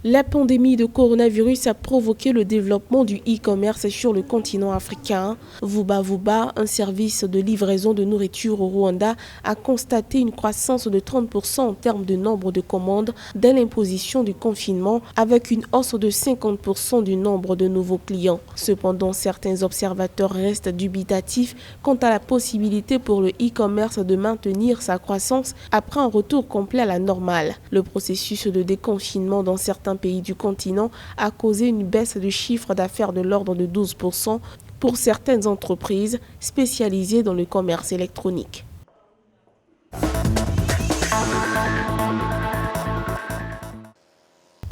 La pandémie de coronavirus a provoqué le développement du e-commerce sur le continent africain. Vuba Vuba, un service de livraison de nourriture au Rwanda, a constaté une croissance de 30% en termes de nombre de commandes dès l'imposition du confinement, avec une hausse de 50% du nombre de nouveaux clients. Cependant, certains observateurs restent dubitatifs quant à la possibilité pour le e-commerce de maintenir sa croissance après un retour complet à la normale. Le processus de déconfinement dans certains pays du continent a causé une baisse du chiffre d'affaires de l'ordre de 12% pour certaines entreprises spécialisées dans le commerce électronique.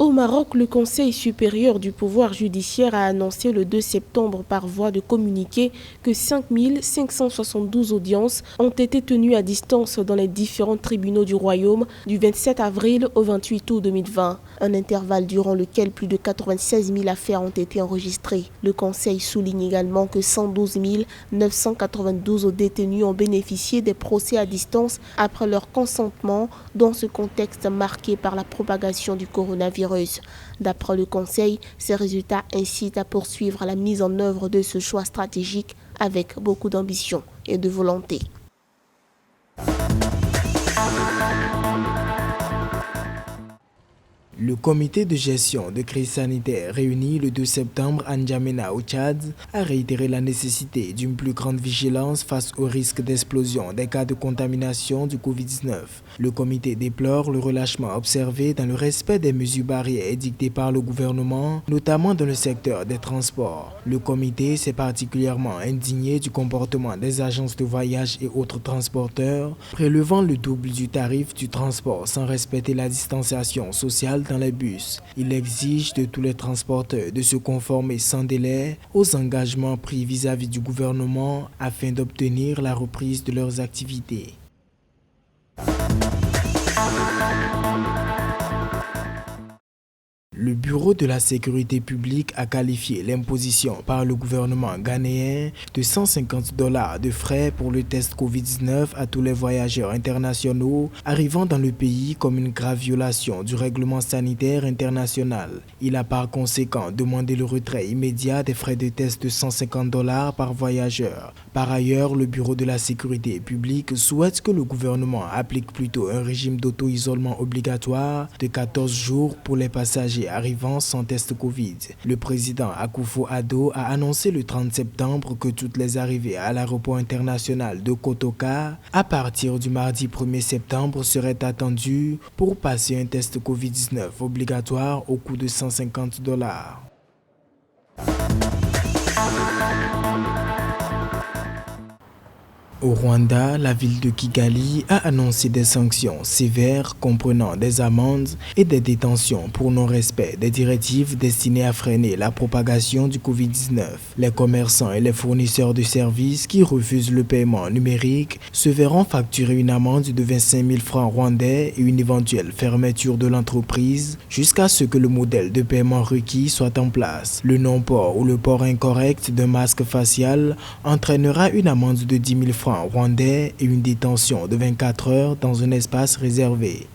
Au Maroc, le Conseil supérieur du pouvoir judiciaire a annoncé le 2 septembre par voie de communiqué que 5 572 audiences ont été tenues à distance dans les différents tribunaux du royaume du 27 avril au 28 août 2020, un intervalle durant lequel plus de 96 000 affaires ont été enregistrées. Le Conseil souligne également que 112 992 détenus ont bénéficié des procès à distance après leur consentement dans ce contexte marqué par la propagation du coronavirus. D'après le Conseil, ces résultats incitent à poursuivre la mise en œuvre de ce choix stratégique avec beaucoup d'ambition et de volonté. Le comité de gestion de crise sanitaire réuni le 2 septembre à N'Djamena au Tchad a réitéré la nécessité d'une plus grande vigilance face au risque d'explosion des cas de contamination du Covid-19. Le comité déplore le relâchement observé dans le respect des mesures barrières édictées par le gouvernement, notamment dans le secteur des transports. Le comité s'est particulièrement indigné du comportement des agences de voyage et autres transporteurs, prélevant le double du tarif du transport sans respecter la distanciation sociale dans les bus. Il exige de tous les transporteurs de se conformer sans délai aux engagements pris vis-à-vis du gouvernement afin d'obtenir la reprise de leurs activités. Le Bureau de la sécurité publique a qualifié l'imposition par le gouvernement ghanéen de $150 de frais pour le test Covid-19 à tous les voyageurs internationaux arrivant dans le pays comme une grave violation du règlement sanitaire international. Il a par conséquent demandé le retrait immédiat des frais de test de $150 par voyageur. Par ailleurs, le Bureau de la sécurité publique souhaite que le gouvernement applique plutôt un régime d'auto-isolement obligatoire de 14 jours pour les passagers arrivant sans test Covid. Le président Akufo-Addo a annoncé le 30 septembre que toutes les arrivées à l'aéroport international de Kotoka à partir du mardi 1er septembre seraient attendues pour passer un test Covid-19 obligatoire au coût de $150. Au Rwanda, la ville de Kigali a annoncé des sanctions sévères comprenant des amendes et des détentions pour non-respect des directives destinées à freiner la propagation du Covid-19. Les commerçants et les fournisseurs de services qui refusent le paiement numérique se verront facturer une amende de 25 000 francs rwandais et une éventuelle fermeture de l'entreprise jusqu'à ce que le modèle de paiement requis soit en place. Le non-port ou le port incorrect d'un masque facial entraînera une amende de 10 000 francs rwandais et une détention de 24 heures dans un espace réservé.